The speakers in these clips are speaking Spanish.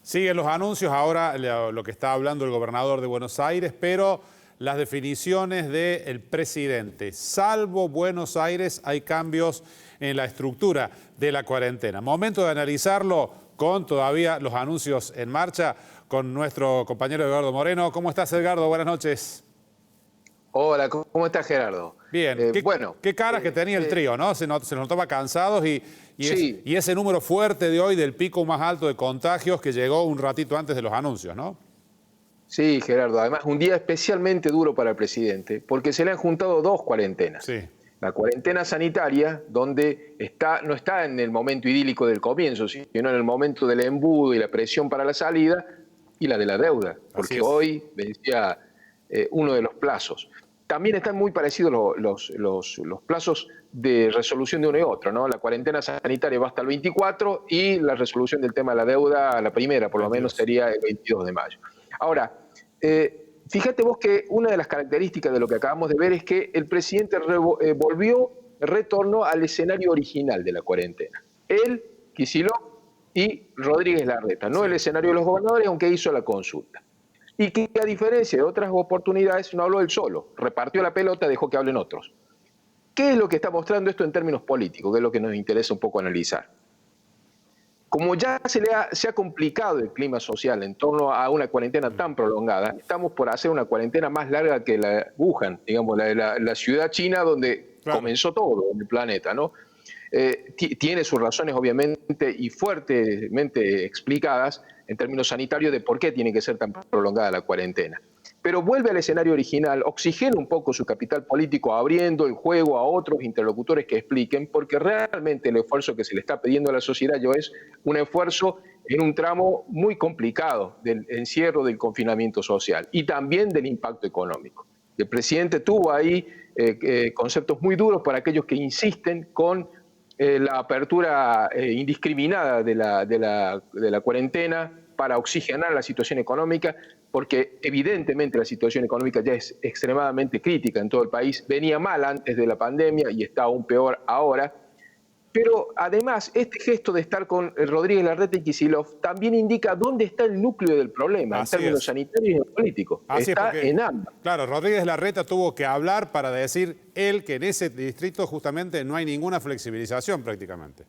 Siguen los anuncios, ahora lo que está hablando el gobernador de Buenos Aires, pero las definiciones del presidente. Salvo Buenos Aires, hay cambios en la estructura de la cuarentena. Momento de analizarlo con todavía los anuncios en marcha con nuestro compañero Edgardo Moreno. ¿Cómo estás, Edgardo? Buenas noches. Hola, ¿cómo estás, Gerardo? Bien, qué caras que tenía el trío, ¿no? Se nos notaba cansados sí, y ese número fuerte de hoy del pico más alto de contagios que llegó un ratito antes de los anuncios, ¿no? sí, Gerardo. Además, un día especialmente duro para el presidente, porque se le han juntado dos cuarentenas. Sí. La cuarentena sanitaria, donde no está en el momento idílico del comienzo, sino en el momento del embudo y la presión para la salida, y la de la deuda, porque hoy vencía uno de los plazos. También están muy parecidos los plazos de resolución de uno y otro, ¿no? La cuarentena sanitaria va hasta el 24 y la resolución del tema de la deuda, la primera por lo menos, sería el 22 de mayo. Ahora, fíjate vos que una de las características de lo que acabamos de ver es que el presidente retornó al escenario original de la cuarentena. Él, Kicillof y Rodríguez Larreta, no el escenario de los gobernadores, aunque hizo la consulta. Y que a diferencia de otras oportunidades no habló él solo, repartió la pelota, dejó que hablen otros. ¿Qué es lo que está mostrando esto en términos políticos? Que es lo que nos interesa un poco analizar. Como ya se ha complicado el clima social en torno a una cuarentena tan prolongada, estamos por hacer una cuarentena más larga que la de Wuhan, digamos, la ciudad china donde comenzó todo en el planeta, ¿no? Tiene sus razones obviamente y fuertemente explicadas en términos sanitarios de por qué tiene que ser tan prolongada la cuarentena. Pero vuelve al escenario original, oxigena un poco su capital político abriendo el juego a otros interlocutores que expliquen, porque realmente el esfuerzo que se le está pidiendo a la sociedad es un esfuerzo en un tramo muy complicado del encierro, del confinamiento social y también del impacto económico. El presidente tuvo ahí conceptos muy duros para aquellos que insisten con la apertura indiscriminada de la cuarentena para oxigenar la situación económica, porque evidentemente la situación económica ya es extremadamente crítica en todo el país, venía mal antes de la pandemia y está aún peor ahora, pero además este gesto de estar con Rodríguez Larreta y Kicillof también indica dónde está el núcleo del problema en términos sanitarios y políticos. Está en ambas. Claro, Rodríguez Larreta tuvo que hablar para decir él que en ese distrito justamente no hay ninguna flexibilización prácticamente.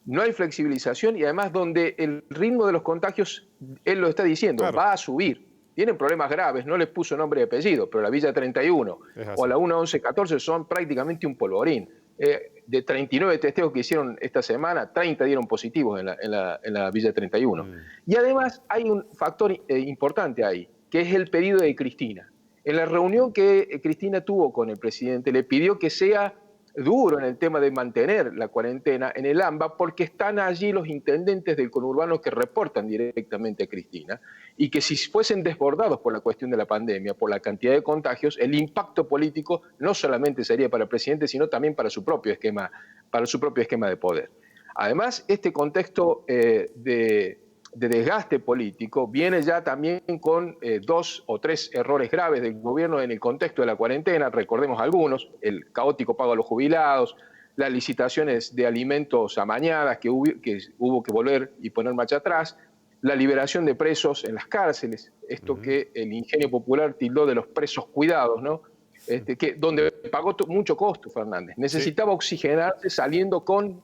No hay flexibilización y además donde el ritmo de los contagios, él lo está diciendo, va a subir. Tienen problemas graves, no les puso nombre y apellido, pero la Villa 31 o la 1114 son prácticamente un polvorín. De 39 testeos que hicieron esta semana, 30 dieron positivos en la Villa 31. Y además hay un factor importante ahí, que es el pedido de Cristina. En la reunión que Cristina tuvo con el presidente, le pidió que sea duro en el tema de mantener la cuarentena en el AMBA, porque están allí los intendentes del conurbano que reportan directamente a Cristina, y que si fuesen desbordados por la cuestión de la pandemia, por la cantidad de contagios, el impacto político no solamente sería para el presidente, sino también para su propio esquema de poder. Además, este contexto de desgaste político viene ya también con 2 o 3 errores graves del gobierno en el contexto de la cuarentena, recordemos algunos: el caótico pago a los jubilados, las licitaciones de alimentos amañadas que hubo que volver y poner marcha atrás, la liberación de presos en las cárceles, esto que el ingenio popular tildó de los presos cuidados, ¿no? Donde pagó mucho costo Fernández. Necesitaba oxigenarse saliendo con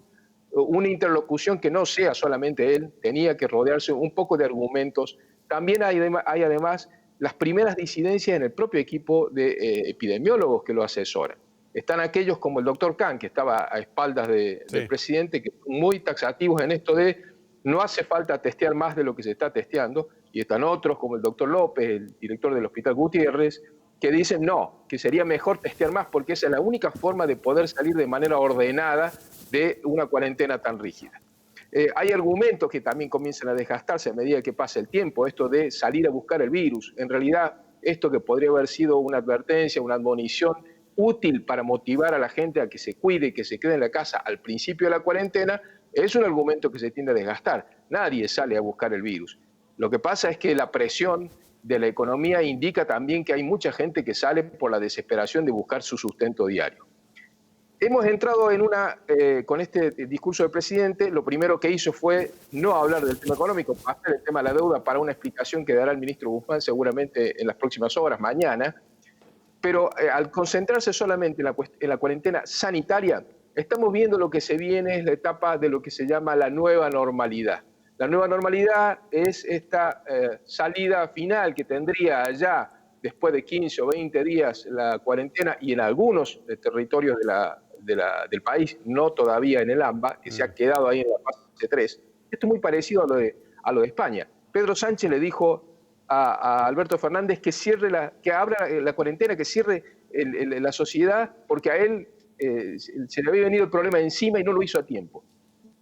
una interlocución que no sea solamente él, tenía que rodearse un poco de argumentos. También hay además las primeras disidencias en el propio equipo de epidemiólogos que lo asesoran. Están aquellos como el doctor Khan, que estaba a espaldas del presidente, que son muy taxativos en esto de no hace falta testear más de lo que se está testeando, y están otros como el doctor López, el director del Hospital Gutiérrez, que dicen no, que sería mejor testear más porque esa es la única forma de poder salir de manera ordenada de una cuarentena tan rígida. Hay argumentos que también comienzan a desgastarse a medida que pasa el tiempo, esto de salir a buscar el virus. En realidad, esto que podría haber sido una advertencia, una admonición útil para motivar a la gente a que se cuide y que se quede en la casa al principio de la cuarentena, es un argumento que se tiende a desgastar. Nadie sale a buscar el virus. Lo que pasa es que la presión de la economía indica también que hay mucha gente que sale por la desesperación de buscar su sustento diario. Hemos entrado en con este discurso del presidente, lo primero que hizo fue no hablar del tema económico, pasar el tema de la deuda para una explicación que dará el ministro Guzmán seguramente en las próximas horas, mañana. Pero al concentrarse solamente en la cuarentena sanitaria, estamos viendo lo que se viene, es la etapa de lo que se llama la nueva normalidad. La nueva normalidad es esta salida final que tendría ya después de 15 o 20 días la cuarentena y en algunos territorios del país, no todavía en el AMBA, que se ha quedado ahí en la fase 3. Esto es muy parecido a lo de España. Pedro Sánchez le dijo a Alberto Fernández que abra la cuarentena, que cierre la sociedad, porque a él se le había venido el problema encima y no lo hizo a tiempo.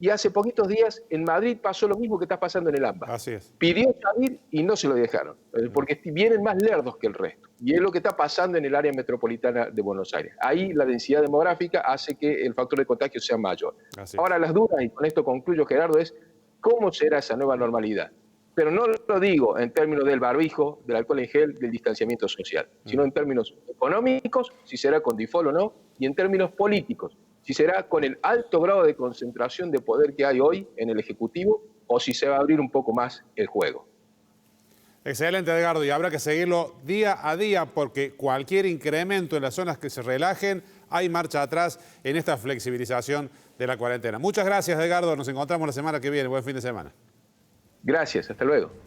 Y hace poquitos días en Madrid pasó lo mismo que está pasando en el AMBA. Así es. Pidió salir y no se lo dejaron, porque vienen más lerdos que el resto. Y es lo que está pasando en el área metropolitana de Buenos Aires. Ahí la densidad demográfica hace que el factor de contagio sea mayor. Ahora las dudas, y con esto concluyo, Gerardo, es cómo será esa nueva normalidad. Pero no lo digo en términos del barbijo, del alcohol en gel, del distanciamiento social, sino en términos económicos, si será con default o no, y en términos políticos, si será con el alto grado de concentración de poder que hay hoy en el Ejecutivo o si se va a abrir un poco más el juego. Excelente, Edgardo, y habrá que seguirlo día a día porque cualquier incremento en las zonas que se relajen, hay marcha atrás en esta flexibilización de la cuarentena. Muchas gracias, Edgardo. Nos encontramos la semana que viene. Buen fin de semana. Gracias. Hasta luego.